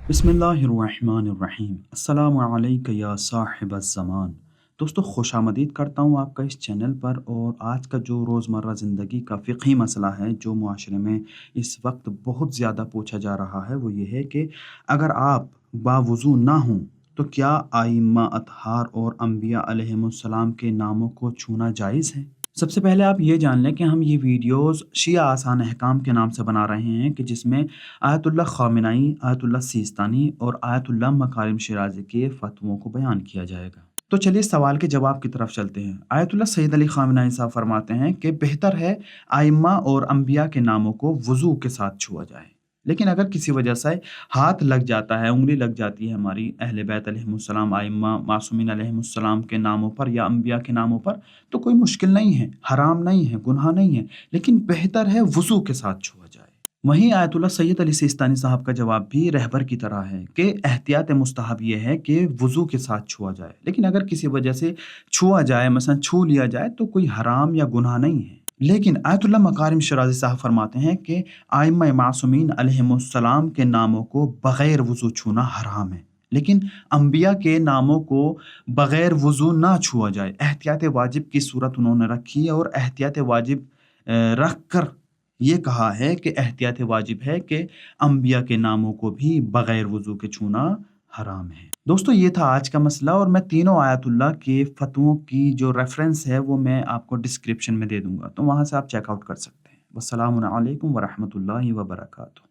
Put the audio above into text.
बिस्मिल्लाहिर्रहमानिर्रहीम। अस्सलाम वालेकुम या साहिब ज़मान। दोस्तों, खुश आमदीद करता हूँ आपका इस चैनल पर। और आज का जो रोज़मर्रा ज़िंदगी का फ़िक़ही मसला है जो मुआशरे में इस वक्त बहुत ज़्यादा पूछा जा रहा है, वो ये है कि अगर आप बावुज़ू ना हों तो क्या आइम्मा अतहार और अम्बिया अलैहिमुस्सलाम के नामों को छूना जायज़ है? सबसे पहले आप ये जान लें कि हम ये वीडियोस शिया आसान अहकाम के नाम से बना रहे हैं कि जिसमें आयतुल्लाह ख़ामेनी, आयतुल्लाह सिस्तानी और आयतुल्लाह मकारिम शिराज़ी के फ़तवों को बयान किया जाएगा। तो चलिए सवाल के जवाब की तरफ चलते हैं। आयतुल्लाह सैयद अली ख़ामेनी साहब फरमाते हैं कि बेहतर है आइम्मा और अम्बिया के नामों को वज़ू के साथ छुआ जाए। लेकिन अगर किसी वजह से हाथ लग जाता है, उंगली लग जाती है हमारी अहले बैत अलैहिमुस्सलाम, आइम्मा मासूमीन अलैहिमुस्सलाम के नामों पर या अम्बिया के नामों पर, तो कोई मुश्किल नहीं है, हराम नहीं है, गुनाह नहीं है, लेकिन बेहतर है वज़ू के साथ छुआ जाए। वहीं आयतुल्लाह सैयद अली सिस्तानी साहब का जवाब भी रहबर की तरह है कि एहतियात मुस्तहब ये है कि वज़ू के साथ छुआ जाए, लेकिन अगर किसी वजह से छुआ जाए, मसलन छू लिया जाए, तो कोई हराम या गुनाह नहीं है। लेकिन आयतुल्लाह मकारिम शिराज़ी साहब फरमाते हैं कि आइम्मा मासूमीन अलैहिमुस्सलाम के नामों को बग़ैर वज़ू छूना हराम है, लेकिन अम्बिया के नामों को बग़ैर वज़ू ना छुआ जाए। एहतियात वाजिब की सूरत उन्होंने रखी है और एहतियात वाजिब रख कर ये कहा है कि एहतियात वाजिब है कि अम्बिया के नामों को भी बग़ैर वज़ू के छूना हराम है। दोस्तों, ये था आज का मसला और मैं तीनों आयतुल्लाह के फ़तवों की जो रेफ़रेंस है वो मैं आपको डिस्क्रिप्शन में दे दूँगा, तो वहाँ से आप चेकआउट कर सकते हैं। वस्सलामु अलैकुम व रहमतुल्लाहि व बरकातुहू।